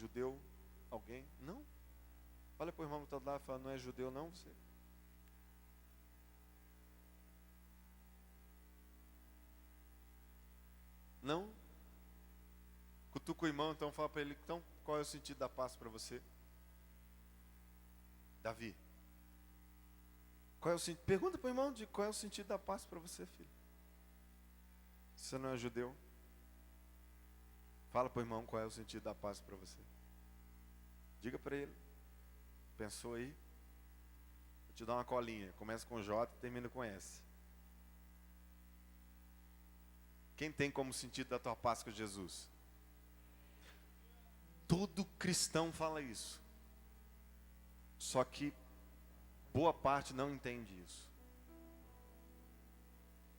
judeu? Alguém? Não. Olha para o irmão que está lá e fala, não é judeu não você? Não? Cutuca o irmão, então fala para ele, então, qual é o sentido da paz para você? Davi. Pergunta para o irmão qual é o sentido da paz para você, filho. Se você não é judeu, fala para o irmão qual é o sentido da paz para você. Diga para ele. Pensou aí? Vou te dar uma colinha. Começa com J e termina com S. Quem tem como sentido da tua paz com Jesus? Todo cristão fala isso. Só que boa parte não entende isso.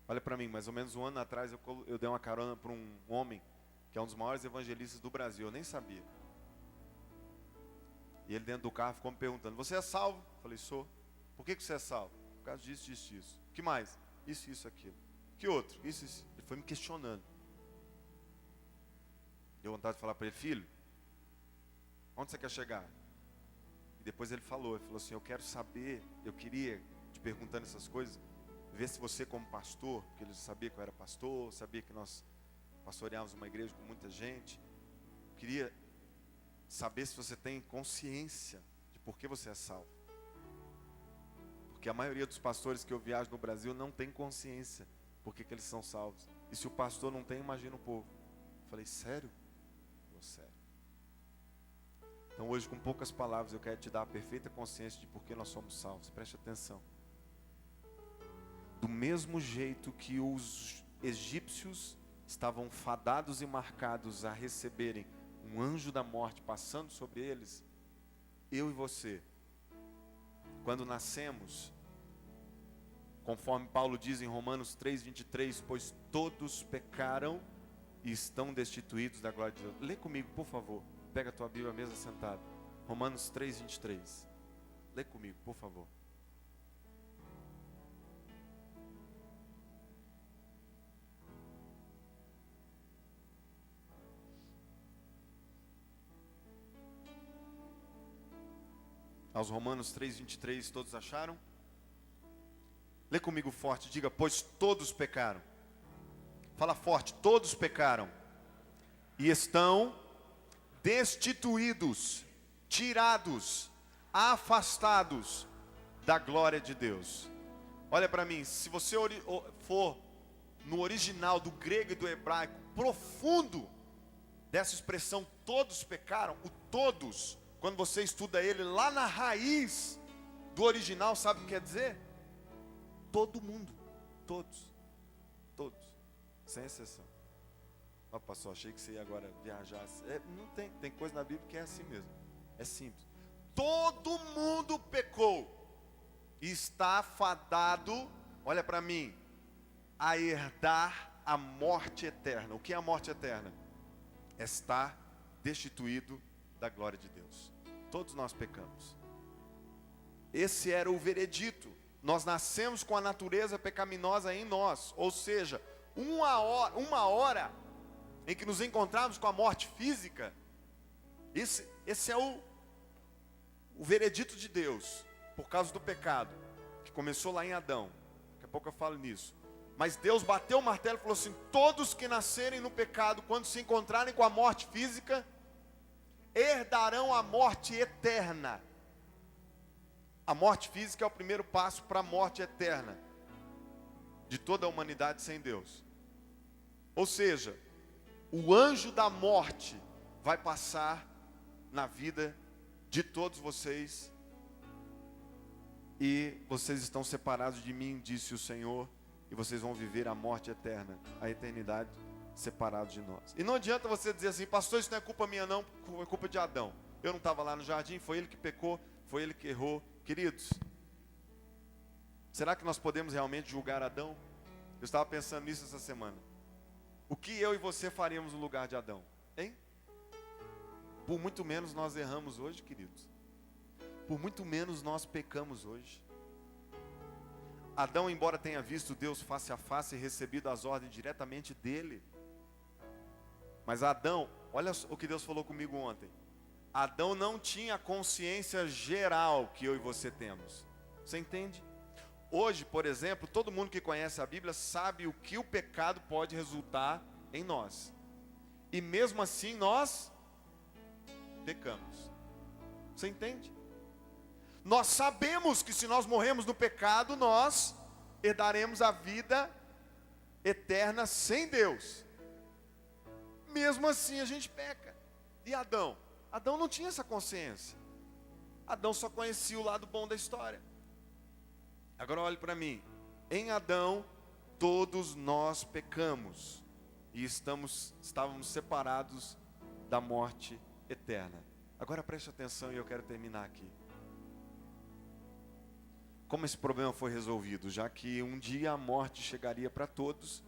Olha para mim, mais ou menos um ano atrás eu dei uma carona para um homem que é um dos maiores evangelistas do Brasil, eu nem sabia. E ele dentro do carro ficou me perguntando, você é salvo? Eu falei, sou. Por que você é salvo? Por causa disso, disso, disso. O que mais? Isso, aquilo. Que outro? Isso. Ele foi me questionando. Deu vontade de falar para ele, filho, onde você quer chegar? E depois ele falou assim, eu quero saber, eu queria, te perguntando essas coisas, ver se você como pastor, porque ele sabia que eu era pastor, sabia que nós pastoreávamos uma igreja com muita gente, queria saber se você tem consciência de por que você é salvo. Porque a maioria dos pastores que eu viajo no Brasil não tem consciência por que eles são salvos. E se o pastor não tem, imagina o povo. Eu falei, sério? Sério. Então hoje, com poucas palavras, eu quero te dar a perfeita consciência de por que nós somos salvos. Preste atenção. Do mesmo jeito que os egípcios estavam fadados e marcados a receberem um anjo da morte passando sobre eles, eu e você, quando nascemos, conforme Paulo diz em Romanos 3:23, pois todos pecaram e estão destituídos da glória de Deus. Lê comigo, por favor. Pega a tua Bíblia, mesa sentada. Romanos 3:23. Lê comigo, por favor. Aos Romanos 3:23, todos acharam? Lê comigo forte, diga, pois todos pecaram. Fala forte, todos pecaram. E estão destituídos, tirados, afastados da glória de Deus. Olha para mim, se você for no original do grego e do hebraico, profundo dessa expressão, todos pecaram, o todos, quando você estuda ele lá na raiz do original, sabe o que quer dizer? Todo mundo, todos, sem exceção. Ó, pastor, achei que você ia agora viajar. Não tem coisa na Bíblia que é assim mesmo, é simples. Todo mundo pecou e está fadado, olha para mim, a herdar a morte eterna. O que é a morte eterna? Estar destituído da glória de Deus. Todos nós pecamos. Esse era o veredito. Nós nascemos com a natureza pecaminosa em nós. Ou seja, uma hora em que nos encontramos com a morte física, esse é o veredito de Deus, por causa do pecado, que começou lá em Adão. Daqui a pouco eu falo nisso. Mas Deus bateu o martelo e falou assim, todos que nascerem no pecado, quando se encontrarem com a morte física, herdarão a morte eterna. A morte física é o primeiro passo para a morte eterna de toda a humanidade sem Deus. Ou seja, o anjo da morte vai passar na vida de todos vocês, e vocês estão separados de mim, disse o Senhor, e vocês vão viver a morte eterna, a eternidade, separados de nós. E não adianta você dizer assim, pastor, isso não é culpa minha não, é culpa de Adão. Eu não estava lá no jardim, foi ele que pecou, foi ele que errou. Queridos, será que nós podemos realmente julgar Adão? Eu estava pensando nisso essa semana. O que eu e você faríamos no lugar de Adão? Hein? Por muito menos nós erramos hoje, queridos. Por muito menos nós pecamos hoje. Adão, embora tenha visto Deus face a face e recebido as ordens diretamente dele, mas Adão, olha o que Deus falou comigo ontem. Adão não tinha a consciência geral que eu e você temos. Você entende? Hoje, por exemplo, todo mundo que conhece a Bíblia sabe o que o pecado pode resultar em nós. E mesmo assim nós pecamos. Você entende? Nós sabemos que se nós morremos no pecado, nós herdaremos a vida eterna sem Deus. Mesmo assim a gente peca. E Adão? Adão não tinha essa consciência. Adão só conhecia o lado bom da história. Agora olhe para mim. Em Adão, todos nós pecamos. E estávamos separados da morte eterna. Agora preste atenção e eu quero terminar aqui. Como esse problema foi resolvido? Já que um dia a morte chegaria para todos.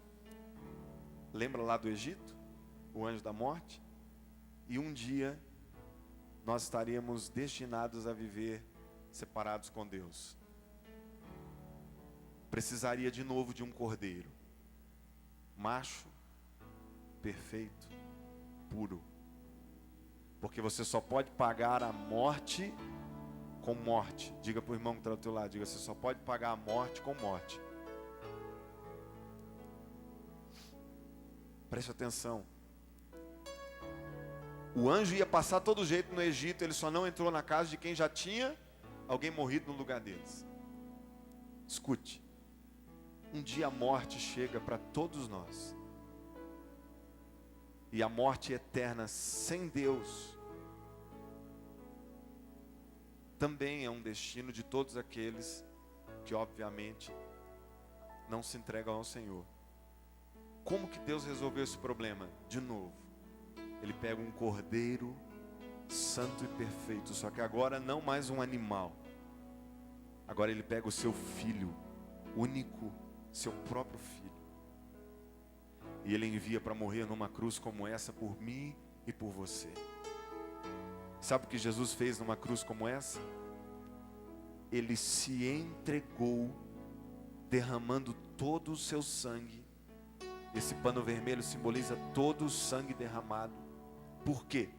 Lembra lá do Egito? O anjo da morte? E um dia nós estaríamos destinados a viver separados com Deus. Precisaria de novo de um cordeiro. Macho, perfeito, puro. Porque você só pode pagar a morte com morte. Diga para o irmão que está do teu lado, diga, você só pode pagar a morte com morte. Preste atenção. O anjo ia passar todo jeito no Egito, ele só não entrou na casa de quem já tinha alguém morrido no lugar deles. Escute. Um dia a morte chega para todos nós. E a morte eterna sem Deus também é um destino de todos aqueles que obviamente não se entregam ao Senhor. Como que Deus resolveu esse problema? De novo, Ele pega um cordeiro santo e perfeito, só que agora não mais um animal. Agora Ele pega o seu filho único, seu próprio filho, e Ele envia para morrer numa cruz como essa por mim e por você. Sabe o que Jesus fez numa cruz como essa? Ele se entregou, derramando todo o seu sangue. Esse pano vermelho simboliza todo o sangue derramado. Por quê?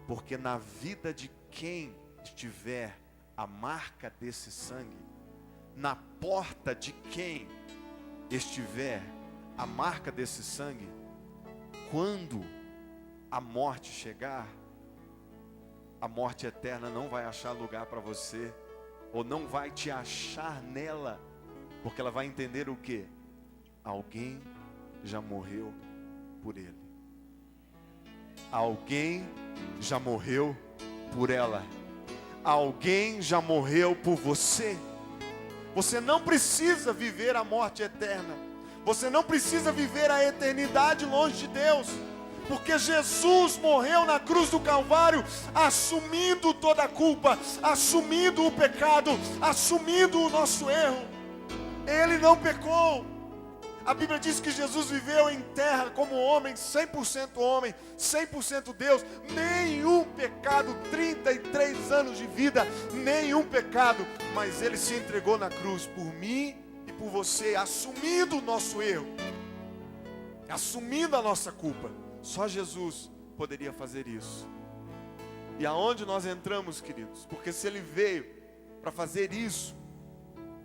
Porque na vida de quem estiver a marca desse sangue, na porta de quem estiver a marca desse sangue, quando a morte chegar, a morte eterna não vai achar lugar para você, ou não vai te achar nela, porque ela vai entender o quê? Alguém já morreu por ele. Alguém já morreu por ela. Alguém já morreu por você. Você não precisa viver a morte eterna. Você não precisa viver a eternidade longe de Deus. Porque Jesus morreu na cruz do Calvário, assumindo toda a culpa, assumindo o pecado, assumindo o nosso erro. Ele não pecou. A Bíblia diz que Jesus viveu em terra como homem, 100% Deus, nenhum pecado, 33 anos de vida, nenhum pecado, mas Ele se entregou na cruz por mim e por você, assumindo o nosso erro, assumindo a nossa culpa. Só Jesus poderia fazer isso. E aonde nós entramos, queridos? Porque se Ele veio para fazer isso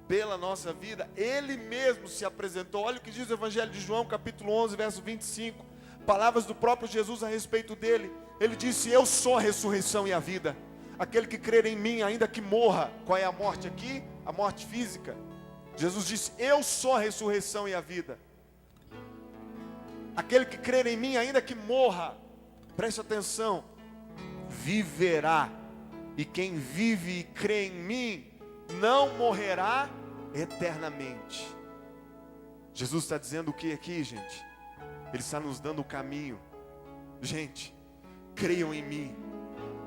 pela nossa vida, Ele mesmo se apresentou. Olha o que diz o Evangelho de João, capítulo 11, verso 25. Palavras do próprio Jesus a respeito dele. Ele disse: eu sou a ressurreição e a vida. Aquele que crer em mim, ainda que morra. Qual é a morte aqui? A morte física. Jesus disse: eu sou a ressurreição e a vida. Aquele que crer em mim, ainda que morra, preste atenção, viverá. E quem vive e crê em mim não morrerá eternamente. Jesus está dizendo o que aqui, gente? Ele está nos dando o caminho. Gente, creiam em mim,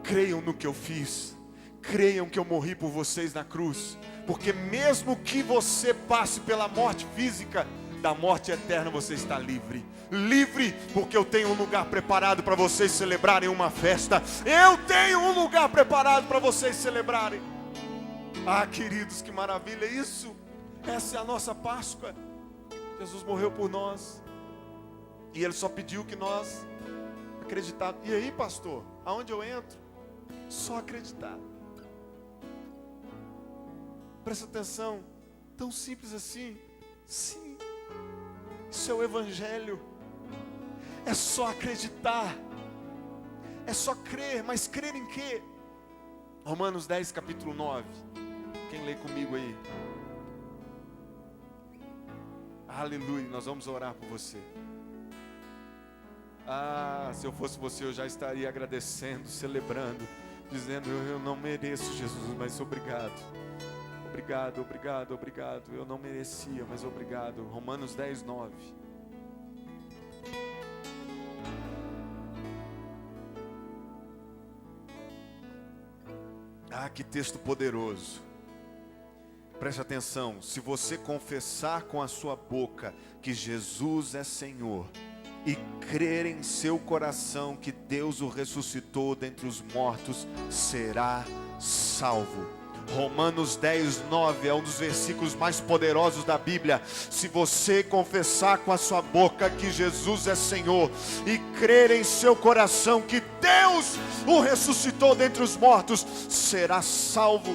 creiam no que eu fiz, creiam que eu morri por vocês na cruz, porque mesmo que você passe pela morte física, da morte eterna você está livre. Livre, porque eu tenho um lugar preparado para vocês celebrarem uma festa. Eu tenho um lugar preparado para vocês celebrarem. Ah, queridos, que maravilha isso. Essa é a nossa Páscoa. Jesus morreu por nós, e Ele só pediu que nós acreditássemos. E aí, pastor? Aonde eu entro? Só acreditar. Presta atenção, tão simples assim. Sim, isso é o Evangelho. É só acreditar. É só crer, mas crer em quê? Romanos 10, capítulo 9. Quem lê comigo aí? Aleluia, nós vamos orar por você. Se eu fosse você, eu já estaria agradecendo, celebrando, dizendo: eu não mereço, Jesus, mas obrigado. Obrigado, obrigado, obrigado. Eu não merecia, mas obrigado. Romanos 10, 9. Que texto poderoso. Preste atenção. Se você confessar com a sua boca que Jesus é Senhor e crer em seu coração que Deus o ressuscitou dentre os mortos, será salvo. Romanos 10, 9 é um dos versículos mais poderosos da Bíblia. Se você confessar com a sua boca que Jesus é Senhor e crer em seu coração que Deus o ressuscitou dentre os mortos, será salvo.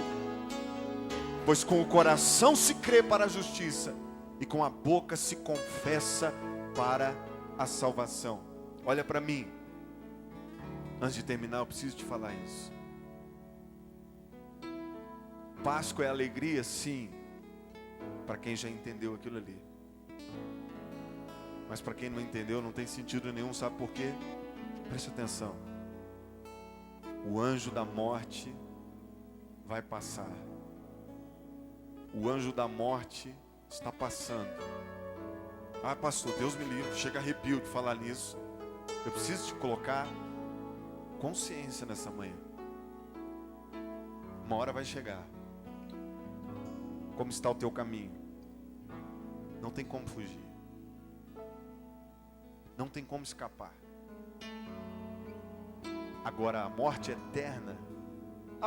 Pois com o coração se crê para a justiça e com a boca se confessa para a salvação. Olha para mim. Antes de terminar, eu preciso te falar isso. Páscoa é alegria, sim, para quem já entendeu aquilo ali. Mas para quem não entendeu, não tem sentido nenhum, sabe por quê? Preste atenção. O anjo da morte vai passar. O anjo da morte está passando. Pastor, Deus me livre, chega arrepio de falar nisso. Eu preciso te colocar consciência nessa manhã. Uma hora vai chegar. Como está o teu caminho? Não tem como fugir. Não tem como escapar. Agora a morte eterna.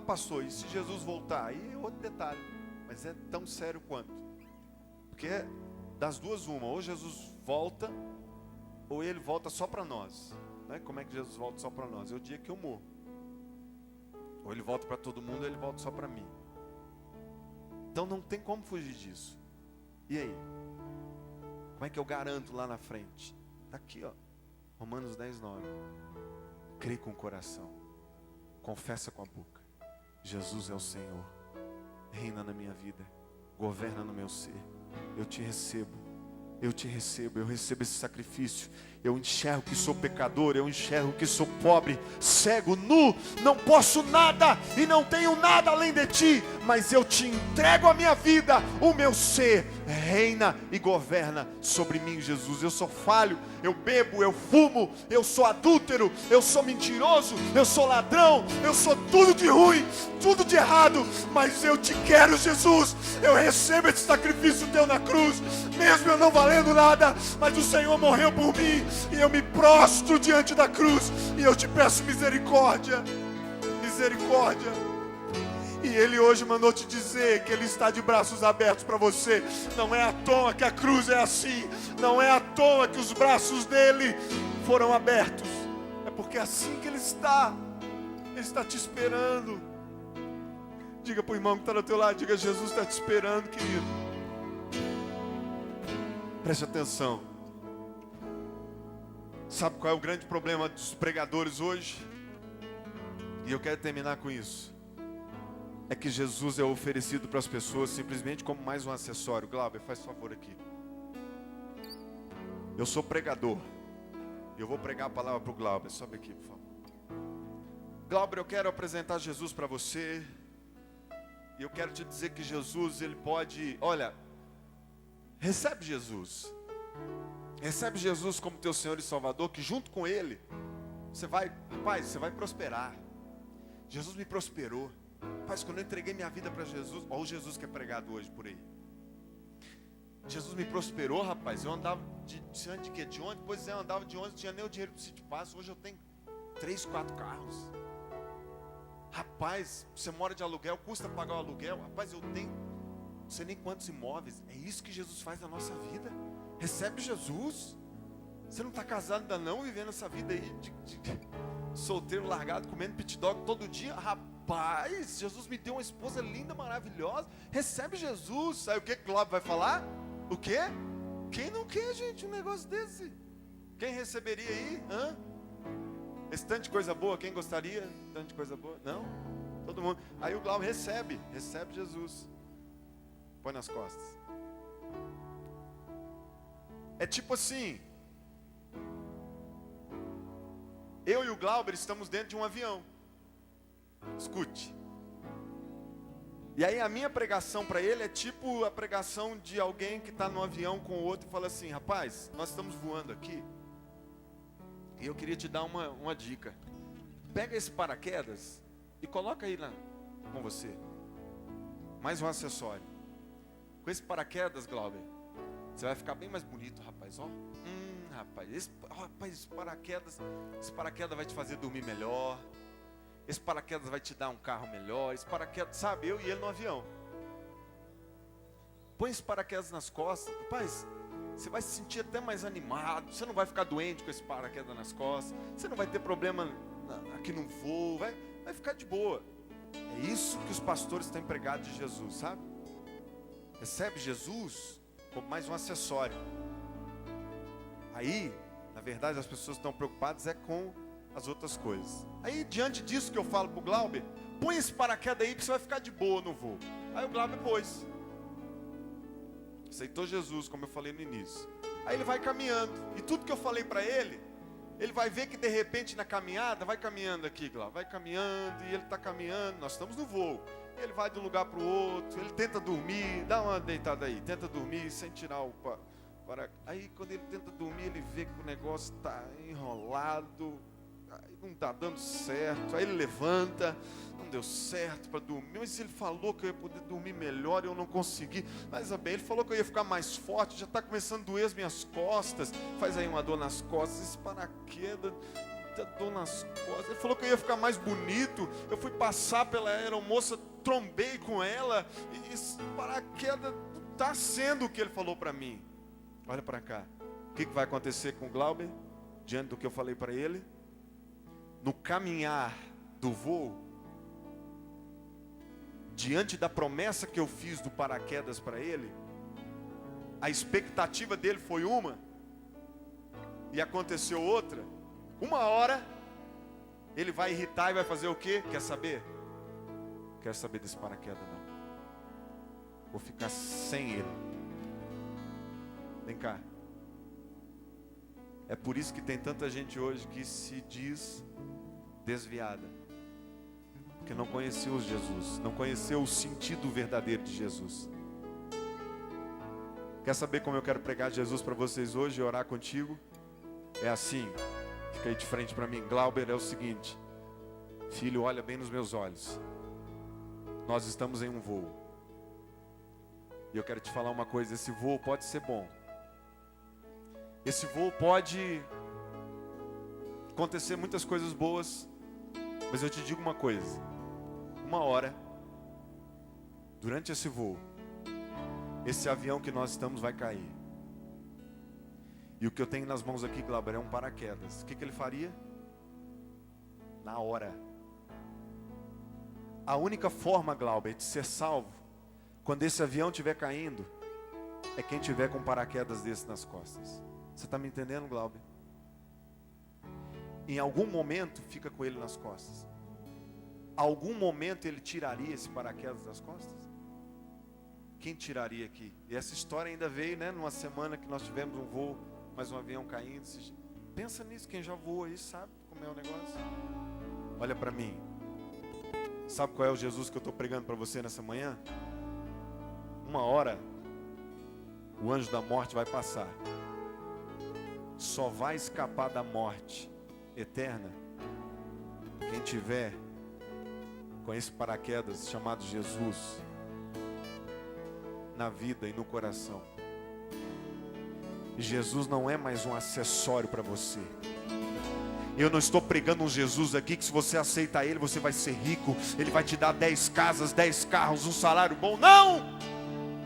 Pastor, e se Jesus voltar? Aí é outro detalhe. Mas é tão sério quanto. Porque das duas uma. Ou Jesus volta, ou ele volta só para nós. Não é? Como é que Jesus volta só para nós? É o dia que eu morro. Ou ele volta para todo mundo, ou ele volta só para mim. Então não tem como fugir disso. E aí? Como é que eu garanto lá na frente? Está aqui, ó. Romanos 10, 9. Crê com o coração. Confessa com a boca. Jesus é o Senhor. Reina na minha vida. Governa no meu ser. Eu te recebo. Eu te recebo. Eu recebo esse sacrifício. Eu enxergo que sou pecador. Eu enxergo que sou pobre, cego, nu. Não posso nada e não tenho nada além de ti. Mas eu te entrego a minha vida. O meu ser reina e governa sobre mim, Jesus. Eu sou falho. Eu bebo, eu fumo. Eu sou adúltero. Eu sou mentiroso. Eu sou ladrão. Eu sou tudo de ruim. Tudo de errado. Mas eu te quero, Jesus. Eu recebo esse sacrifício teu na cruz. Mesmo eu não valendo nada. Mas o Senhor morreu por mim. E eu me prostro diante da cruz. E eu te peço misericórdia. Misericórdia. E Ele hoje mandou te dizer que Ele está de braços abertos para você. Não é à toa que a cruz é assim. Não é à toa que os braços dEle foram abertos. É porque é assim que Ele está. Ele está te esperando. Diga para o irmão que está do teu lado. Diga: Jesus está te esperando, querido. Preste atenção. Sabe qual é o grande problema dos pregadores hoje? E eu quero terminar com isso. É que Jesus é oferecido para as pessoas simplesmente como mais um acessório. Glauber, faz favor aqui. Eu sou pregador. Eu vou pregar a palavra para o Glauber. Sobe aqui, por favor. Glauber, eu quero apresentar Jesus para você. E eu quero te dizer que Jesus, Ele pode... Olha, recebe Jesus. Recebe Jesus como teu Senhor e Salvador, que junto com Ele, você vai prosperar. Jesus me prosperou. Rapaz, quando eu entreguei minha vida para Jesus, olha o Jesus que é pregado hoje por aí. Jesus me prosperou, rapaz. Eu andava de quê? De ônibus, depois eu andava de ônibus, não tinha nem o dinheiro para o City Pass. Hoje eu tenho 3, 4 carros. Rapaz, você mora de aluguel, custa pagar o aluguel. Rapaz, eu tenho não sei nem quantos imóveis. É isso que Jesus faz na nossa vida. Recebe Jesus. Você não está casado ainda não, vivendo essa vida aí solteiro, largado, comendo pit dog todo dia. Rapaz, Jesus me deu uma esposa linda, maravilhosa. Recebe Jesus. Aí o que Glauber vai falar? O quê? Quem não quer, gente, um negócio desse? Quem receberia aí? Hã? Esse tanto de coisa boa, quem gostaria? Tanto de coisa boa? Não? Todo mundo. Aí o Glauber recebe Jesus. Põe nas costas. É tipo assim, eu e o Glauber estamos dentro de um avião. Escute. E aí a minha pregação para ele é tipo a pregação de alguém que está no avião com o outro e fala assim: rapaz, nós estamos voando aqui e eu queria te dar uma dica. Pega esse paraquedas e coloca aí lá com você. Mais um acessório. Com esse paraquedas, Glauber, você vai ficar bem mais bonito, rapaz. Ó, rapaz, esse paraquedas vai te fazer dormir melhor. Esse paraquedas vai te dar um carro melhor. Esse paraquedas, sabe, eu e ele no avião. Põe esse paraquedas nas costas, rapaz. Você vai se sentir até mais animado. Você não vai ficar doente com esse paraquedas nas costas. Você não vai ter problema aqui no voo. Vai ficar de boa. É isso que os pastores têm pregado de Jesus, sabe? Recebe Jesus como mais um acessório. Aí, na verdade, as pessoas estão preocupadas com as outras coisas. Aí, diante disso que eu falo pro Glauber, põe esse paraquedas aí que você vai ficar de boa no voo. Aí o Glauber pôs. Aceitou Jesus, como eu falei no início. Aí ele vai caminhando. E tudo que eu falei para ele vai ver que de repente na caminhada, vai caminhando aqui, Glauber, vai caminhando, e ele está caminhando, nós estamos no voo. Ele vai de um lugar para o outro, ele tenta dormir, dá uma deitada aí, tenta dormir sem tirar o para. Aí quando ele tenta dormir, ele vê que o negócio está enrolado, aí não está dando certo, aí ele levanta, não deu certo para dormir, mas ele falou que eu ia poder dormir melhor, eu não consegui, mas bem, ele falou que eu ia ficar mais forte, já está começando a doer as minhas costas, faz aí uma dor nas costas, esse paraquedas, dor nas costas, ele falou que eu ia ficar mais bonito, eu fui passar pela aeromoça, trombei com ela, e esse paraquedas está sendo o que ele falou para mim. Olha para cá, o que vai acontecer com o Glauber, diante do que eu falei para ele? No caminhar do voo, diante da promessa que eu fiz do paraquedas para ele, a expectativa dele foi uma, e aconteceu outra. Uma hora, ele vai irritar e vai fazer o quê? Quer saber? Quero saber desse paraquedas não. Vou ficar sem ele. Vem cá. É por isso que tem tanta gente hoje que se diz desviada, porque não conheceu Jesus, não conheceu o sentido verdadeiro de Jesus. Quer saber como eu quero pregar Jesus para vocês hoje e orar contigo? É assim, fica aí de frente para mim. Glauber, é o seguinte: filho, olha bem nos meus olhos. Nós estamos em um voo, e eu quero te falar uma coisa: esse voo pode ser bom, esse voo pode acontecer muitas coisas boas, mas eu te digo uma coisa: uma hora, durante esse voo, esse avião que nós estamos vai cair. E o que eu tenho nas mãos aqui, Glauber, é um paraquedas. O que ele faria? Na hora. A única forma, Glauber, de ser salvo, quando esse avião estiver caindo, é quem tiver com paraquedas desse nas costas. Você está me entendendo, Glauber? Em algum momento fica com ele nas costas. Algum momento ele tiraria esse paraquedas das costas? Quem tiraria aqui? E essa história ainda veio, né? Numa semana que nós tivemos um voo, mais um avião caindo. Pensa nisso, quem já voou aí sabe como é o negócio. Olha para mim. Sabe qual é o Jesus que eu estou pregando para você nessa manhã? Uma hora, o anjo da morte vai passar. Só vai escapar da morte eterna quem tiver com esse paraquedas chamado Jesus na vida e no coração. Jesus não é mais um acessório para você. Eu não estou pregando um Jesus aqui que se você aceitar ele, você vai ser rico, ele vai te dar 10 casas, 10 carros, um salário bom. Não!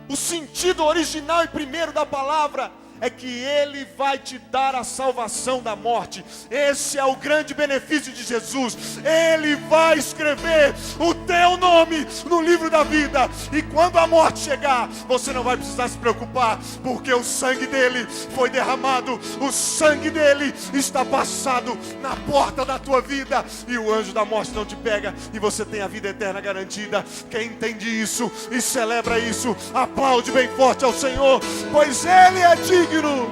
O sentido original e primeiro da palavra é que Ele vai te dar a salvação da morte. Esse é o grande benefício de Jesus. Ele vai escrever o teu nome no livro da vida. E quando a morte chegar, você não vai precisar se preocupar, porque o sangue dele foi derramado. O sangue dele está passado na porta da tua vida, e o anjo da morte não te pega, e você tem a vida eterna garantida. Quem entende isso e celebra isso, aplaude bem forte ao Senhor, pois Ele é digno.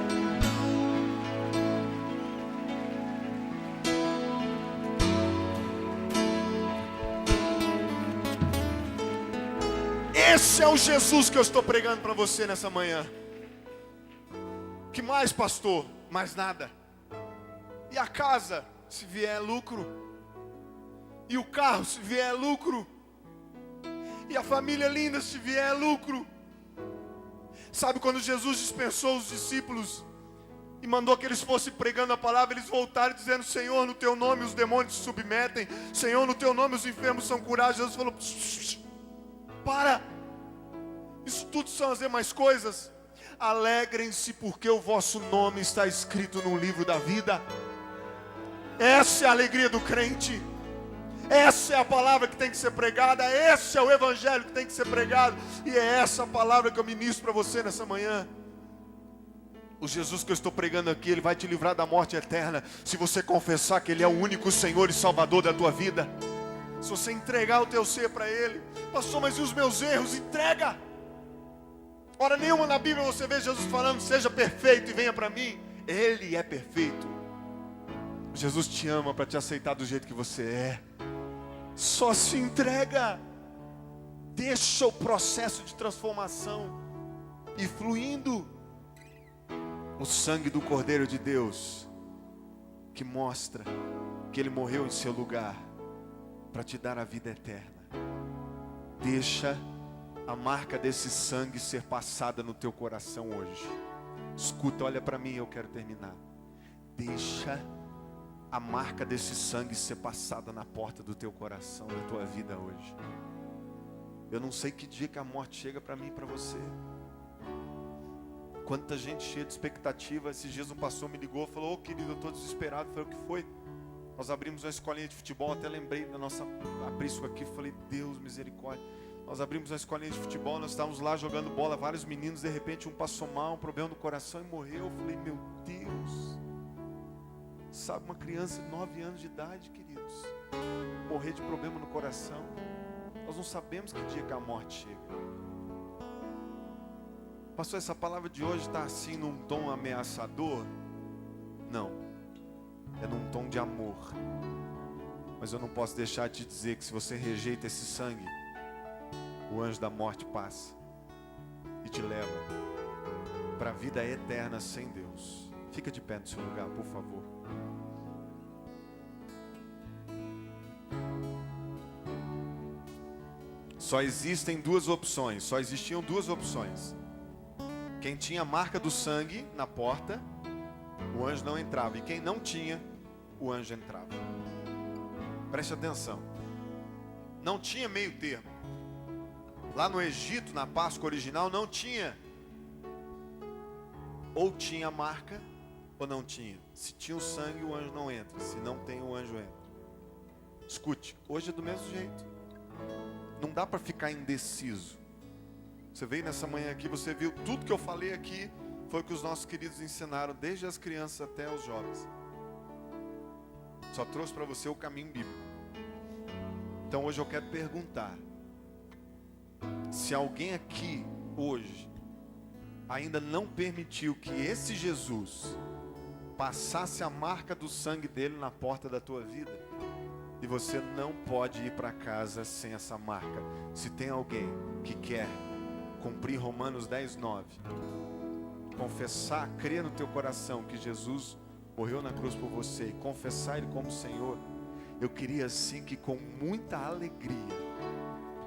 Esse é o Jesus que eu estou pregando para você nessa manhã. Que mais, pastor? Mais nada. E a casa, se vier lucro. E o carro, se vier lucro. E a família linda, se vier lucro. Sabe, quando Jesus dispensou os discípulos e mandou que eles fossem pregando a palavra, eles voltaram dizendo: Senhor, no teu nome os demônios se submetem, Senhor, no teu nome os enfermos são curados. Jesus falou: para, isso tudo são as demais coisas. Alegrem-se, porque o vosso nome está escrito no livro da vida. Essa é a alegria do crente. Essa é a palavra que tem que ser pregada. Esse é o evangelho que tem que ser pregado. E é essa a palavra que eu ministro para você nessa manhã. O Jesus que eu estou pregando aqui, Ele vai te livrar da morte eterna, se você confessar que Ele é o único Senhor e Salvador da tua vida. Se você entregar o teu ser para Ele. Pastor, mas e os meus erros? Entrega. Ora nenhuma na Bíblia você vê Jesus falando: seja perfeito e venha para mim. Ele é perfeito. Jesus te ama para te aceitar do jeito que você é. Só se entrega. Deixa o processo de transformação ir fluindo. O sangue do Cordeiro de Deus, que mostra que Ele morreu em seu lugar para te dar a vida eterna. Deixa a marca desse sangue ser passada no teu coração hoje. Escuta, olha para mim, eu quero terminar. Deixa a marca desse sangue ser passada na porta do teu coração, da tua vida hoje. Eu não sei que dia que a morte chega para mim e para você. Quanta gente cheia de expectativa. Esses dias um pastor me ligou, falou: ô querido, eu estou desesperado. Eu falei: o que foi? Nós abrimos uma escolinha de futebol, até lembrei da nossa aprisco aqui, falei: Deus, misericórdia. Nós abrimos uma escolinha de futebol, nós estávamos lá jogando bola, vários meninos, de repente um passou mal, um problema no coração e morreu. Eu falei: meu Deus. Sabe, uma criança de 9 anos de idade, queridos, morrer de problema no coração. Nós não sabemos que dia que a morte chega. Pastor, essa palavra de hoje está assim num tom ameaçador? Não, é num tom de amor. Mas eu não posso deixar de te dizer que se você rejeita esse sangue, o anjo da morte passa e te leva para a vida eterna sem Deus. Fica de pé no seu lugar, por favor. Só existiam duas opções. Quem tinha a marca do sangue na porta, o anjo não entrava. E quem não tinha, o anjo entrava. Preste atenção. Não tinha meio termo. Lá no Egito, na Páscoa original, não tinha. Ou tinha a marca, ou não tinha. Se tinha o sangue, o anjo não entra. Se não tem, o anjo entra. Escute, hoje é do mesmo jeito. Não dá para ficar indeciso. Você veio nessa manhã aqui, você viu tudo que eu falei aqui, foi o que os nossos queridos ensinaram, desde as crianças até os jovens. Só trouxe para você o caminho bíblico. Então hoje eu quero perguntar, se alguém aqui hoje ainda não permitiu que esse Jesus passasse a marca do sangue dele na porta da tua vida, e você não pode ir para casa sem essa marca. Se tem alguém que quer cumprir Romanos 10:9, confessar, crer no teu coração que Jesus morreu na cruz por você e confessar Ele como Senhor, eu queria assim que com muita alegria,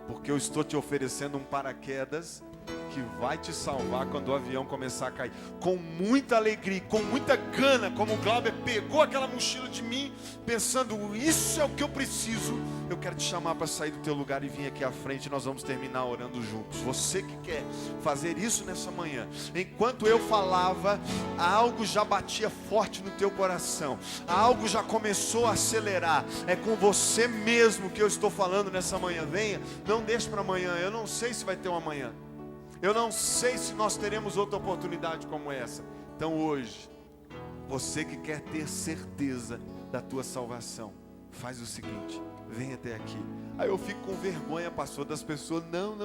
porque eu estou te oferecendo um paraquedas, que vai te salvar quando o avião começar a cair. Com muita alegria, com muita gana, como o Glauber pegou aquela mochila de mim, pensando, isso é o que eu preciso. Eu quero te chamar para sair do teu lugar e vir aqui à frente, e nós vamos terminar orando juntos. Você que quer fazer isso nessa manhã, enquanto eu falava, algo já batia forte no teu coração, algo já começou a acelerar. É com você mesmo que eu estou falando nessa manhã. Venha, não deixe para amanhã. Eu não sei se vai ter um amanhã, eu não sei se nós teremos outra oportunidade como essa. Então hoje, você que quer ter certeza da tua salvação, faz o seguinte: vem até aqui. Aí eu fico com vergonha, pastor, das pessoas. Não.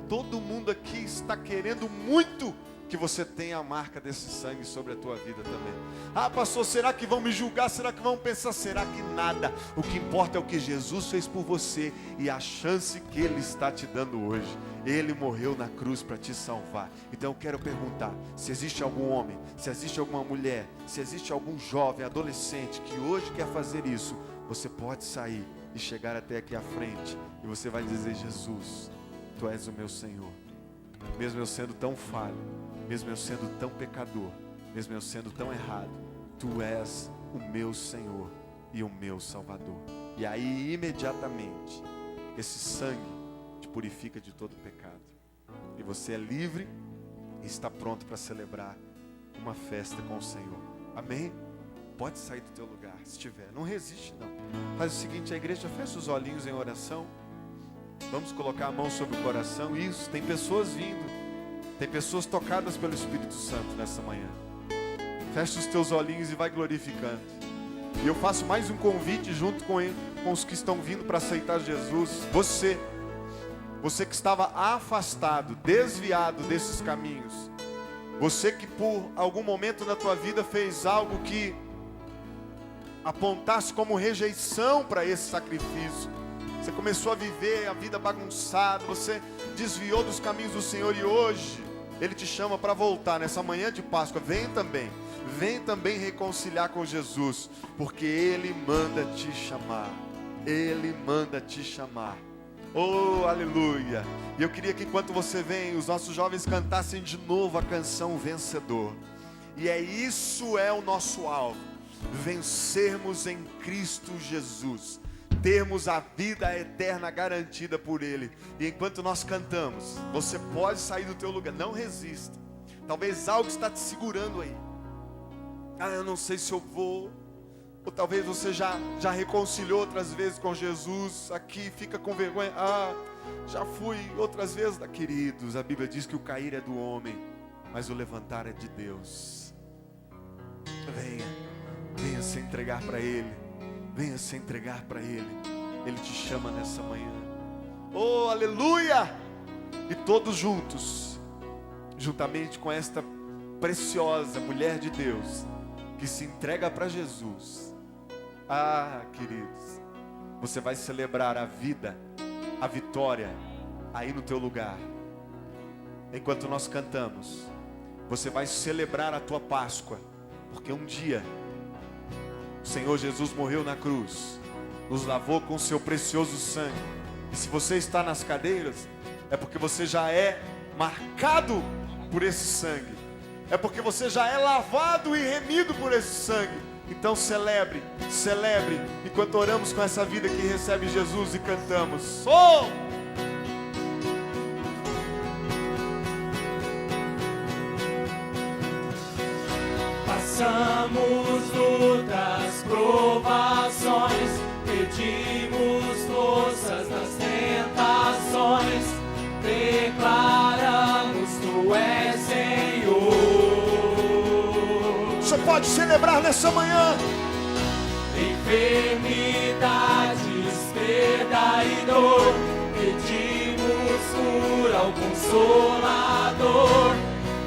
Todo mundo aqui está querendo muito que você tenha a marca desse sangue sobre a tua vida também. Ah, pastor, será que vão me julgar? Será que vão pensar? Será que nada? O que importa é o que Jesus fez por você e a chance que Ele está te dando hoje. Ele morreu na cruz para te salvar. Então eu quero perguntar, se existe algum homem, se existe alguma mulher, se existe algum jovem, adolescente que hoje quer fazer isso, você pode sair e chegar até aqui à frente e você vai dizer: Jesus, Tu és o meu Senhor. Mesmo eu sendo tão falho, mesmo eu sendo tão pecador, mesmo eu sendo tão errado, Tu és o meu Senhor e o meu Salvador. E aí imediatamente esse sangue te purifica de todo pecado, e você é livre e está pronto para celebrar uma festa com o Senhor. Amém? Pode sair do teu lugar, se estiver. Não resiste não. Faz o seguinte, a igreja fecha os olhinhos em oração. Vamos colocar a mão sobre o coração. Isso, tem pessoas vindo, tem pessoas tocadas pelo Espírito Santo nessa manhã. Fecha os teus olhinhos e vai glorificando. E eu faço mais um convite junto com os que estão vindo para aceitar Jesus. Você que estava afastado, desviado desses caminhos, você que por algum momento na tua vida fez algo que apontasse como rejeição para esse sacrifício, você começou a viver a vida bagunçada, você desviou dos caminhos do Senhor, e hoje Ele te chama para voltar nessa manhã de Páscoa. Vem também reconciliar com Jesus, porque Ele manda te chamar. Ele manda te chamar. Oh, aleluia. E eu queria que enquanto você vem, os nossos jovens cantassem de novo a canção Vencedor. E isso é o nosso alvo: vencermos em Cristo Jesus, termos a vida eterna garantida por Ele. E enquanto nós cantamos, você pode sair do teu lugar, não resista. Talvez algo está te segurando aí. Ah, eu não sei se eu vou. Ou talvez você já reconciliou outras vezes com Jesus, aqui fica com vergonha. Ah, já fui outras vezes. Queridos, a Bíblia diz que o cair é do homem, mas o levantar é de Deus. Venha se entregar para Ele. Venha se entregar para Ele. Ele te chama nessa manhã. Oh, aleluia! E todos juntos, juntamente com esta preciosa mulher de Deus, que se entrega para Jesus. Ah, queridos, você vai celebrar a vida, a vitória, aí no teu lugar. Enquanto nós cantamos, você vai celebrar a tua Páscoa, porque um dia o Senhor Jesus morreu na cruz, nos lavou com o seu precioso sangue. E se você está nas cadeiras, é porque você já é marcado por esse sangue, é porque você já é lavado e remido por esse sangue. Então celebre, enquanto oramos com essa vida que recebe Jesus e cantamos. Oh! Passamos lutas, provações, pedimos forças nas tentações, declaramos Tu és Senhor. Você pode celebrar nessa manhã. Enfermidades, perda e dor, pedimos cura ao Consolador,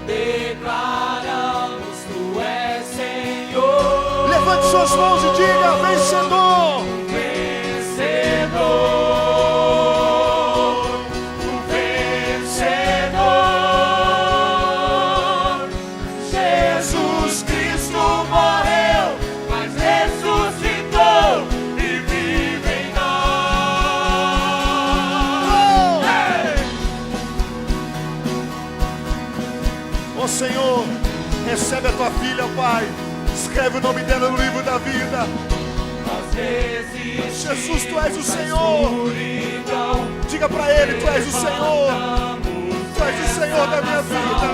declaramos Tu és Senhor. Levante suas mãos e diga: vencedor, vencedor. Recebe a tua filha, Pai. Escreve o nome dela no livro da vida. Jesus, tu és o Senhor. Diga para Ele, tu és o Senhor. Tu és o Senhor da minha vida.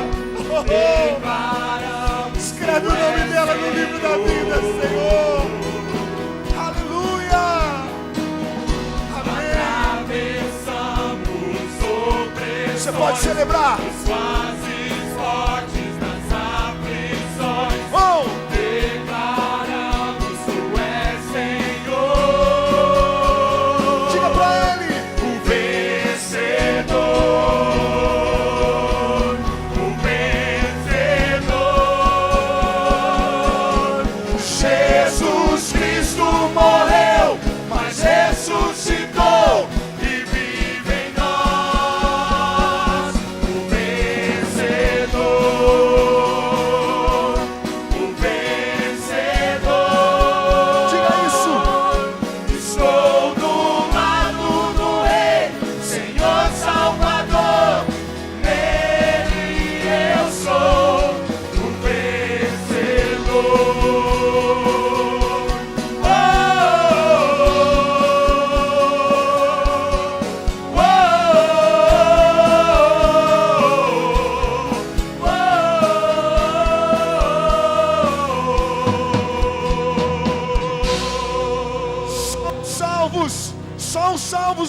Escreve o nome dela no livro da vida, Senhor. Aleluia. Amém. Você pode celebrar.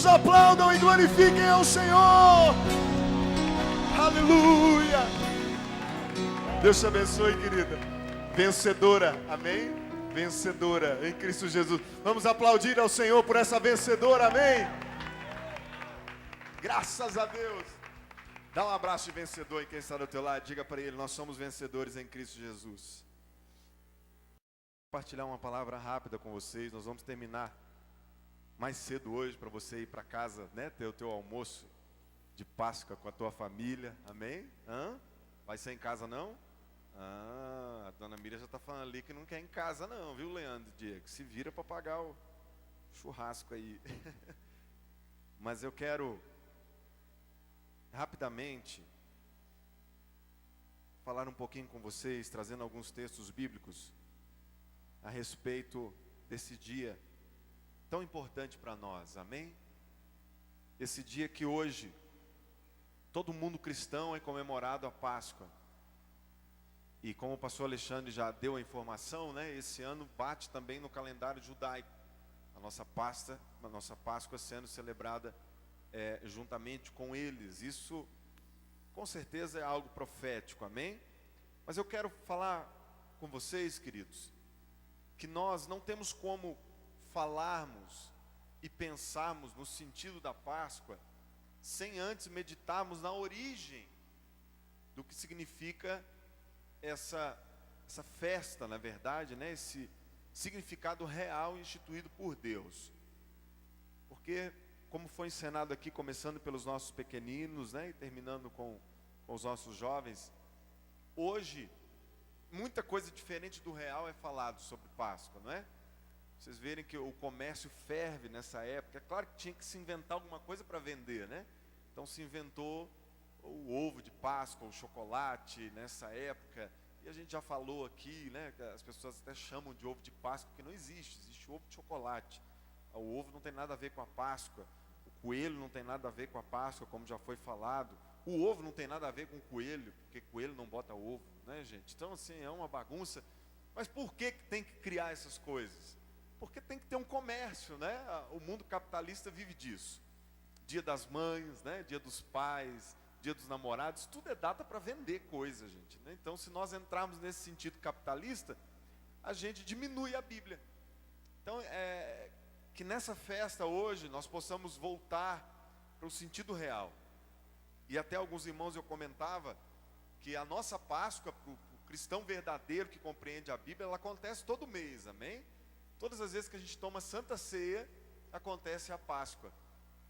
Aplaudam e glorifiquem ao Senhor. Aleluia. Deus te abençoe, querida. Vencedora, amém? Vencedora em Cristo Jesus. Vamos aplaudir ao Senhor por essa vencedora, amém? Graças a Deus. Dá um abraço de vencedor em quem está do teu lado. Diga para ele, nós somos vencedores em Cristo Jesus. Vou compartilhar uma palavra rápida com vocês. Nós vamos terminar mais cedo hoje para você ir para casa, né? Ter o teu almoço de Páscoa com a tua família, amém? Vai ser em casa não? A dona Miriam já está falando ali que não quer em casa não, viu, Leandro e Diego? Se vira para pagar o churrasco aí. Mas eu quero rapidamente falar um pouquinho com vocês, trazendo alguns textos bíblicos a respeito desse dia tão importante para nós, amém? Esse dia que hoje todo mundo cristão é comemorado a Páscoa. E como o pastor Alexandre já deu a informação, né? Esse ano bate também no calendário judaico. A nossa Páscoa sendo celebrada juntamente com eles. Isso com certeza é algo profético, amém? Mas eu quero falar com vocês, queridos, que nós não temos como falarmos e pensarmos no sentido da Páscoa sem antes meditarmos na origem do que significa essa festa, na verdade, né? Esse significado real instituído por Deus. Porque, como foi ensinado aqui, começando pelos nossos pequeninos, né? E terminando com os nossos jovens, hoje muita coisa diferente do real é falado sobre Páscoa, não é? Vocês verem que o comércio ferve nessa época. É claro que tinha que se inventar alguma coisa para vender, né? Então se inventou o ovo de Páscoa, o chocolate nessa época. E a gente já falou aqui, né? As pessoas até chamam de ovo de Páscoa, porque não existe. Existe ovo de chocolate. O ovo não tem nada a ver com a Páscoa. O coelho não tem nada a ver com a Páscoa, como já foi falado. O ovo não tem nada a ver com o coelho, porque coelho não bota ovo, né, gente? Então assim, é uma bagunça. Mas por que tem que criar essas coisas? Porque tem que ter um comércio, né? O mundo capitalista vive disso. Dia das mães, né? Dia dos pais, dia dos namorados, tudo é data para vender coisa, gente, né? Então, se nós entrarmos nesse sentido capitalista, a gente diminui a Bíblia. Então, que nessa festa hoje nós possamos voltar para o sentido real. E até alguns irmãos eu comentava que a nossa Páscoa, para o cristão verdadeiro que compreende a Bíblia, ela acontece todo mês, amém? Todas as vezes que a gente toma Santa Ceia, acontece a Páscoa,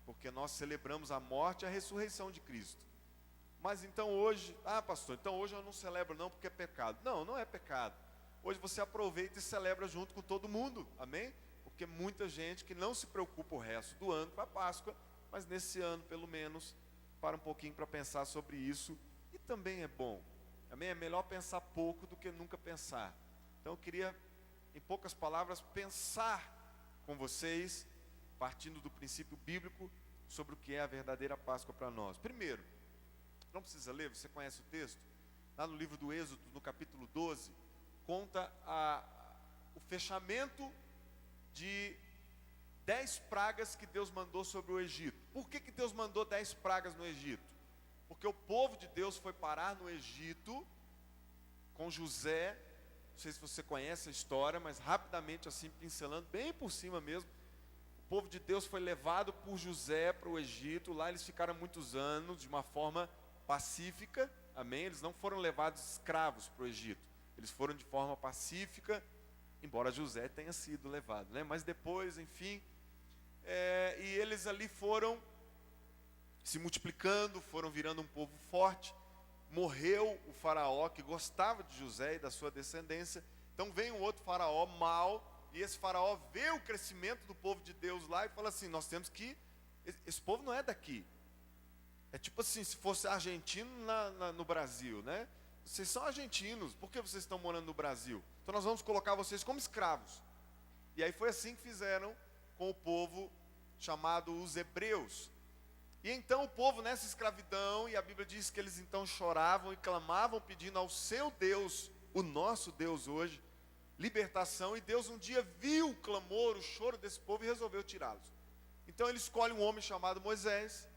porque nós celebramos a morte e a ressurreição de Cristo. Mas então hoje, pastor, então hoje eu não celebro não porque é pecado. Não, não é pecado. Hoje você aproveita e celebra junto com todo mundo, amém? Porque muita gente que não se preocupa o resto do ano com a Páscoa, mas nesse ano pelo menos para um pouquinho para pensar sobre isso. E também é bom, Amém? É melhor pensar pouco do que nunca pensar. Então eu queria, em poucas palavras, pensar com vocês, partindo do princípio bíblico, sobre o que é a verdadeira Páscoa para nós. Primeiro, não precisa ler, você conhece o texto? Lá no livro do Êxodo, no capítulo 12, conta o fechamento de 10 pragas que Deus mandou sobre o Egito. Por que Deus mandou 10 pragas no Egito? Porque o povo de Deus foi parar no Egito com José. Não sei se você conhece a história, mas rapidamente assim, pincelando, bem por cima mesmo. O povo de Deus foi levado por José para o Egito. Lá eles ficaram muitos anos de uma forma pacífica. Amém? Eles não foram levados escravos para o Egito. Eles foram de forma pacífica, embora José tenha sido levado, né? Mas depois, enfim, e eles ali foram se multiplicando, foram virando um povo forte. Morreu o faraó que gostava de José e da sua descendência. Então vem um outro faraó mau, e esse faraó vê o crescimento do povo de Deus lá e fala assim: nós temos que, esse povo não é daqui. É tipo assim, se fosse argentino no Brasil, né? Vocês são argentinos, por que vocês estão morando no Brasil? Então nós vamos colocar vocês como escravos. E aí foi assim que fizeram com o povo chamado os hebreus. E então o povo nessa escravidão, e a Bíblia diz que eles então choravam e clamavam pedindo ao seu Deus, o nosso Deus hoje, libertação. E Deus um dia viu o clamor, o choro desse povo e resolveu tirá-los. Então ele escolhe um homem chamado Moisés,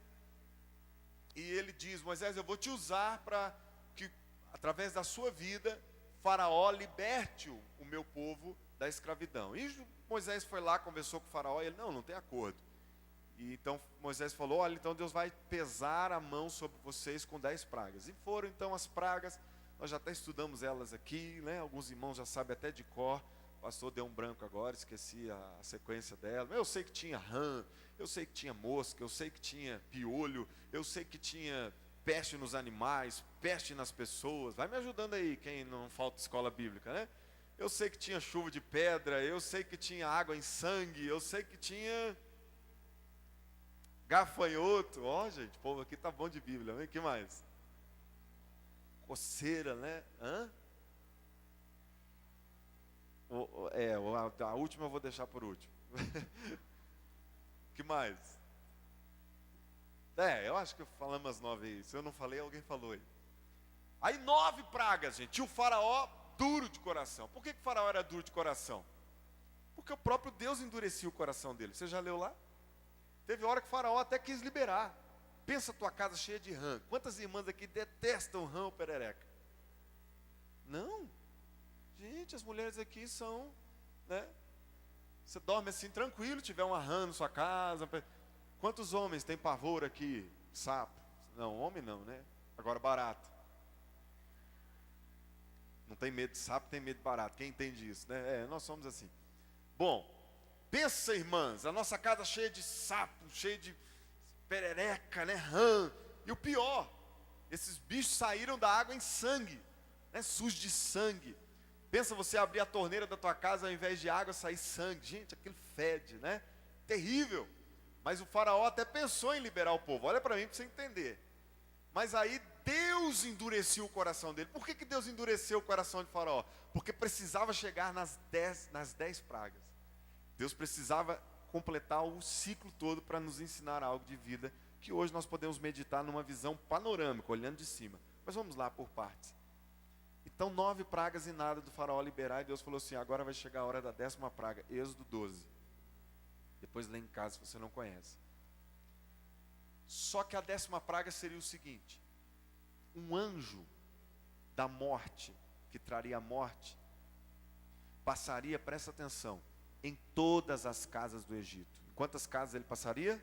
e ele diz: Moisés, eu vou te usar para que, através da sua vida, Faraó liberte o meu povo da escravidão. E Moisés foi lá, conversou com o Faraó, e ele: não tem acordo. E então Moisés falou: olha, então Deus vai pesar a mão sobre vocês com 10 pragas. E foram então as pragas, nós já até estudamos elas aqui, né? Alguns irmãos já sabem até de cor. O pastor deu um branco agora, esqueci a sequência dela. Eu sei que tinha rã, eu sei que tinha mosca, eu sei que tinha piolho, eu sei que tinha peste nos animais, peste nas pessoas. Vai me ajudando aí, quem não falta escola bíblica, né? Eu sei que tinha chuva de pedra, eu sei que tinha água em sangue, eu sei que tinha gafanhoto. Ó, gente, o povo aqui tá bom de Bíblia, né? Que mais? Coceira, né? A última eu vou deixar por último. Que mais? Eu acho que falamos as 9 aí. Se eu não falei, alguém falou aí. Aí 9 pragas, gente. E o faraó duro de coração. Por que o faraó era duro de coração? Porque o próprio Deus endurecia o coração dele. Você já leu lá? Teve hora que o faraó até quis liberar. Pensa a tua casa cheia de rã. Quantas irmãs aqui detestam rã ou perereca? Não. Gente, as mulheres aqui são, né? Você dorme assim tranquilo, tiver uma rã na sua casa. Quantos homens têm pavor aqui? Sapo. Não, homem não, né? Agora barata. Não tem medo de sapo, tem medo de barata. Quem entende isso, né? Nós somos assim. Bom, pensa, irmãs, a nossa casa cheia de sapo, cheia de perereca, né? Rã. E o pior, esses bichos saíram da água em sangue, né? Sujos de sangue. Pensa você abrir a torneira da tua casa, ao invés de água, sair sangue. Gente, aquilo fede, né? Terrível. Mas o faraó até pensou em liberar o povo. Olha para mim para você entender. Mas aí Deus endureceu o coração dele. Por que Deus endureceu o coração de faraó? Porque precisava chegar nas 10 pragas. Deus precisava completar o ciclo todo para nos ensinar algo de vida, que hoje nós podemos meditar numa visão panorâmica, olhando de cima. Mas vamos lá por partes. Então 9 pragas e nada do faraó liberar, e Deus falou assim: agora vai chegar a hora da 10ª praga. Êxodo 12. Depois lê em casa se você não conhece. Só que a 10ª praga seria o seguinte: um anjo da morte, que traria a morte, passaria, presta atenção, em todas as casas do Egito. Em quantas casas ele passaria?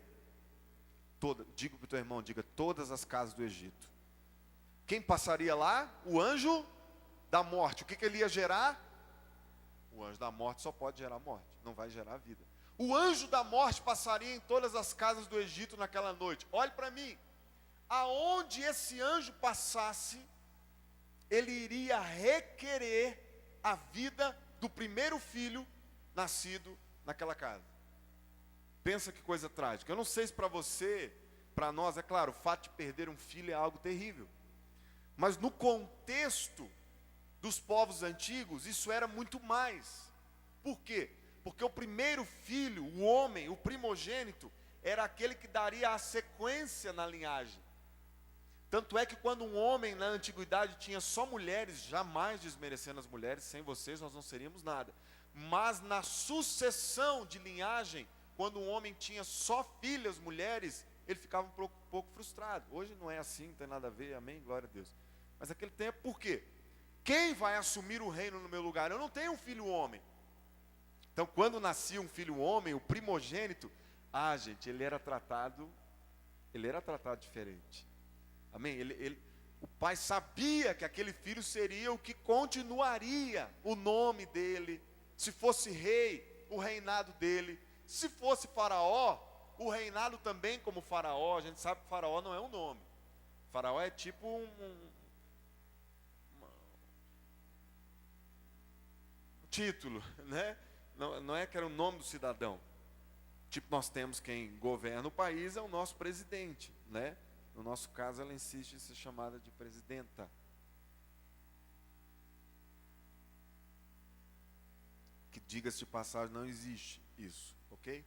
Diga para o teu irmão, diga: todas as casas do Egito. Quem passaria lá? O anjo da morte. O que ele ia gerar? O anjo da morte só pode gerar morte, não vai gerar vida. O anjo da morte passaria em todas as casas do Egito naquela noite. Olhe para mim. Aonde esse anjo passasse, ele iria requerer a vida do primeiro filho nascido naquela casa. Pensa que coisa trágica. Eu não sei se para você, para nós, é claro, o fato de perder um filho é algo terrível. Mas no contexto dos povos antigos, isso era muito mais. Por quê? Porque o primeiro filho, o homem, o primogênito, era aquele que daria a sequência na linhagem. Tanto é que quando um homem na antiguidade tinha só mulheres, jamais desmerecendo as mulheres, sem vocês nós não seríamos nada. Mas na sucessão de linhagem, quando um homem tinha só filhas, mulheres, ele ficava um pouco frustrado. Hoje não é assim, não tem nada a ver, amém, glória a Deus. Mas naquele tempo, por quê? Quem vai assumir o reino no meu lugar? Eu não tenho um filho homem. Então quando nascia um filho homem, o primogênito, gente, ele era tratado diferente. Amém? O pai sabia que aquele filho seria o que continuaria o nome dele. Se fosse rei, o reinado dele. Se fosse faraó, o reinado também como faraó. A gente sabe que faraó não é um nome. Faraó é tipo um título, né? Não é que era o nome do cidadão. Tipo, nós temos quem governa o país, é o nosso presidente, né? No nosso caso, ela insiste em ser chamada de presidenta. Que, diga-se de passagem, não existe isso, ok?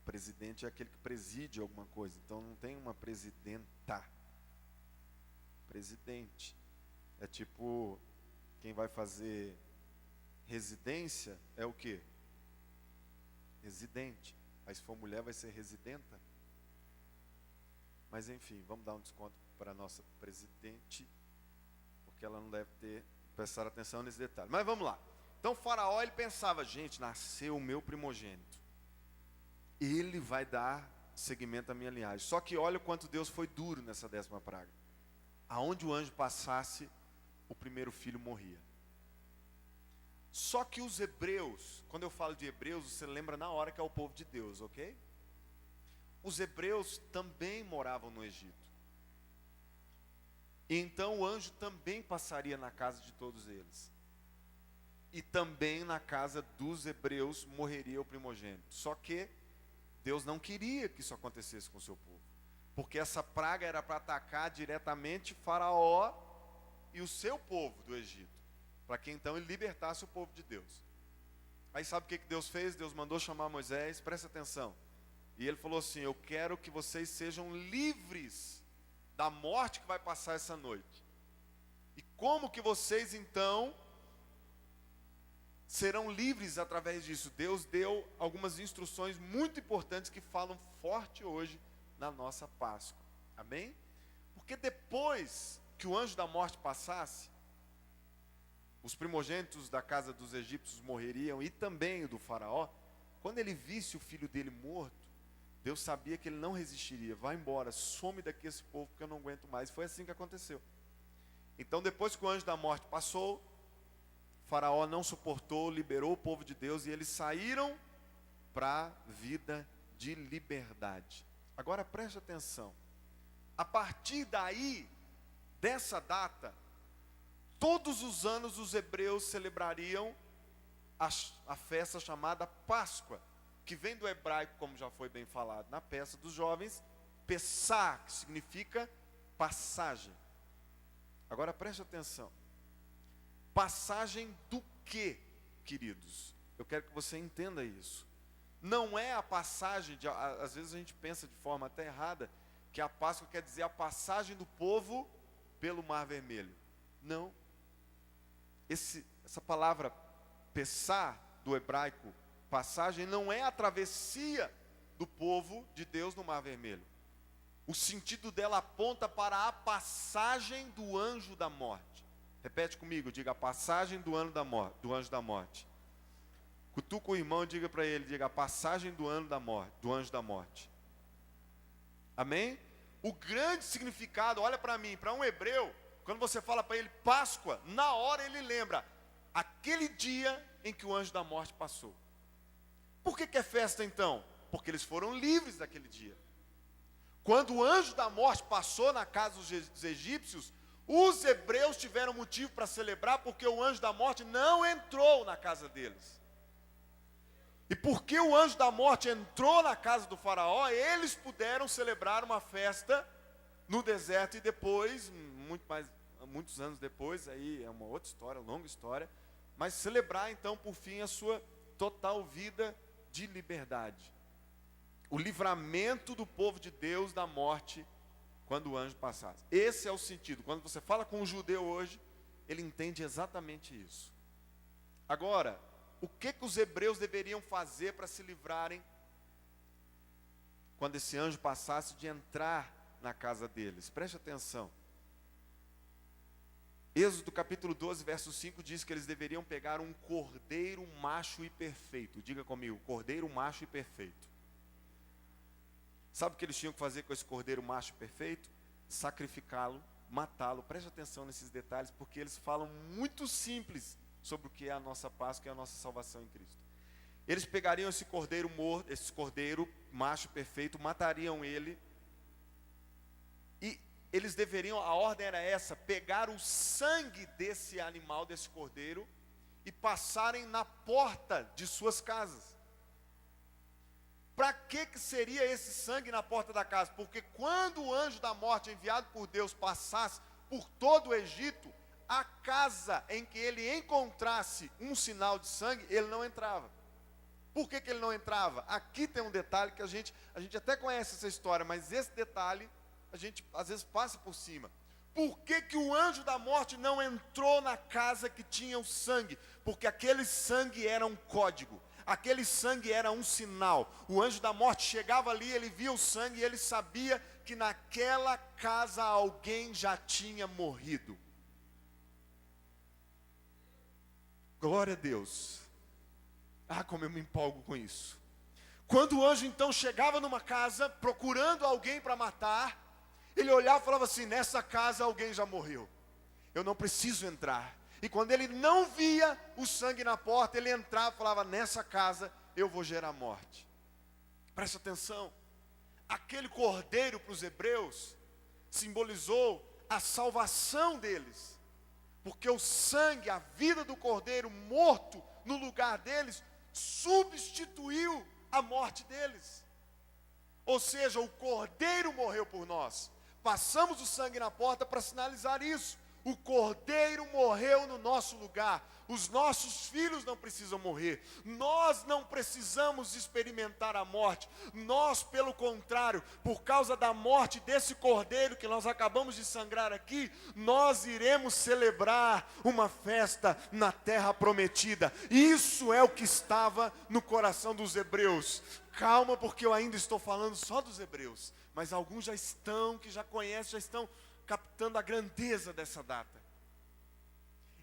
O presidente é aquele que preside alguma coisa, então não tem uma presidenta. Presidente. É tipo, quem vai fazer residência é o quê? Residente. Aí se for mulher vai ser residenta. Mas enfim, vamos dar um desconto para a nossa presidente, porque ela não deve ter prestar atenção nesse detalhe. Mas vamos lá. Então Faraó, ele pensava, gente, nasceu o meu primogênito. Ele vai dar seguimento à minha linhagem. Só que olha o quanto Deus foi duro nessa 10ª praga. Aonde o anjo passasse, o primeiro filho morria. Só que os hebreus, quando eu falo de hebreus, você lembra na hora que é o povo de Deus, ok? Os hebreus também moravam no Egito. E então o anjo também passaria na casa de todos eles. E também na casa dos hebreus morreria o primogênito. Só que Deus não queria que isso acontecesse com o seu povo. Porque essa praga era para atacar diretamente Faraó e o seu povo do Egito. Para que então ele libertasse o povo de Deus. Aí sabe o que Deus fez? Deus mandou chamar Moisés, presta atenção. E ele falou assim, eu quero que vocês sejam livres da morte que vai passar essa noite. E como que vocês então serão livres através disso? Deus deu algumas instruções muito importantes que falam forte hoje na nossa Páscoa. Amém? Porque depois que o anjo da morte passasse, os primogênitos da casa dos egípcios morreriam e também o do faraó. Quando ele visse o filho dele morto, Deus sabia que ele não resistiria. Vai embora, some daqui esse povo porque eu não aguento mais. Foi assim que aconteceu. Então depois que o anjo da morte passou, Faraó não suportou, liberou o povo de Deus e eles saíram para a vida de liberdade. Agora preste atenção. A partir daí, dessa data, todos os anos os hebreus celebrariam a festa chamada Páscoa, que vem do hebraico, como já foi bem falado na peça dos jovens, Pessah, que significa passagem. Agora preste atenção. Passagem do quê, queridos? Eu quero que você entenda isso. Não é a passagem, às vezes a gente pensa de forma até errada, que a Páscoa quer dizer a passagem do povo pelo Mar Vermelho. Não. Essa palavra Pessah, do hebraico, passagem, não é a travessia do povo de Deus no Mar Vermelho. O sentido dela aponta para a passagem do anjo da morte. Repete comigo, diga a passagem do anjo da morte. Cutuca o irmão e diga para ele, diga a passagem do anjo da morte. Amém? O grande significado, olha para mim, para um hebreu, quando você fala para ele Páscoa, na hora ele lembra aquele dia em que o anjo da morte passou. Por que é festa então? Porque eles foram livres daquele dia. Quando o anjo da morte passou na casa dos egípcios, os hebreus tiveram motivo para celebrar, porque o anjo da morte não entrou na casa deles. E porque o anjo da morte entrou na casa do faraó, eles puderam celebrar uma festa no deserto e depois, muitos anos depois, aí é uma outra história, longa história, mas celebrar então por fim a sua total vida de liberdade. O livramento do povo de Deus da morte quando o anjo passasse. Esse é o sentido. Quando você fala com um judeu hoje, ele entende exatamente isso. Agora, o que os hebreus deveriam fazer para se livrarem quando esse anjo passasse de entrar na casa deles? Preste atenção. Êxodo capítulo 12, verso 5 diz que eles deveriam pegar um cordeiro macho e perfeito. Diga comigo, cordeiro macho e perfeito. Sabe o que eles tinham que fazer com esse cordeiro macho perfeito? Sacrificá-lo, matá-lo. Preste atenção nesses detalhes, porque eles falam muito simples sobre o que é a nossa Páscoa e a nossa salvação em Cristo. Eles pegariam esse cordeiro morto, esse cordeiro macho perfeito, matariam ele, e eles deveriam, a ordem era essa, pegar o sangue desse animal, desse cordeiro, e passarem na porta de suas casas. Para que seria esse sangue na porta da casa? Porque quando o anjo da morte enviado por Deus passasse por todo o Egito, a casa em que ele encontrasse um sinal de sangue, ele não entrava. Por que ele não entrava? Aqui tem um detalhe que a gente até conhece essa história, mas esse detalhe a gente às vezes passa por cima. Por que o anjo da morte não entrou na casa que tinha o sangue? Porque aquele sangue era um código. Aquele sangue era um sinal. O anjo da morte chegava ali, ele via o sangue e ele sabia que naquela casa alguém já tinha morrido. Glória a Deus. Ah, como eu me empolgo com isso. Quando o anjo então chegava numa casa procurando alguém para matar, ele olhava e falava assim: nessa casa alguém já morreu, eu não preciso entrar. E quando ele não via o sangue na porta, ele entrava e falava: nessa casa eu vou gerar morte. Presta atenção, aquele cordeiro para os hebreus simbolizou a salvação deles, porque o sangue, a vida do cordeiro morto no lugar deles, substituiu a morte deles. Ou seja, o cordeiro morreu por nós. Passamos o sangue na porta para sinalizar isso. O cordeiro morreu no nosso lugar. Os nossos filhos não precisam morrer. Nós não precisamos experimentar a morte. Nós, pelo contrário, por causa da morte desse cordeiro que nós acabamos de sangrar aqui, nós iremos celebrar uma festa na terra prometida. Isso é o que estava no coração dos hebreus. Calma, porque eu ainda estou falando só dos hebreus, mas alguns que já conhecem, já estão captando a grandeza dessa data.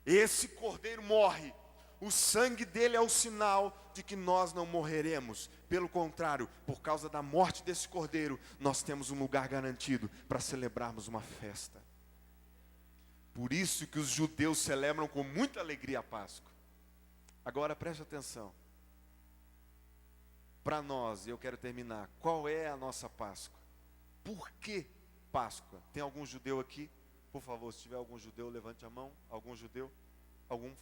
Esse cordeiro morre, o sangue dele é o sinal de que nós não morreremos. Pelo contrário, por causa da morte desse cordeiro, nós temos um lugar garantido para celebrarmos uma festa. Por isso que os judeus celebram com muita alegria a Páscoa. Agora preste atenção. Para nós, eu quero terminar, qual é a nossa Páscoa? Por que Páscoa? Tem algum judeu aqui? Por favor, se tiver algum judeu, levante a mão. Algum judeu? Algum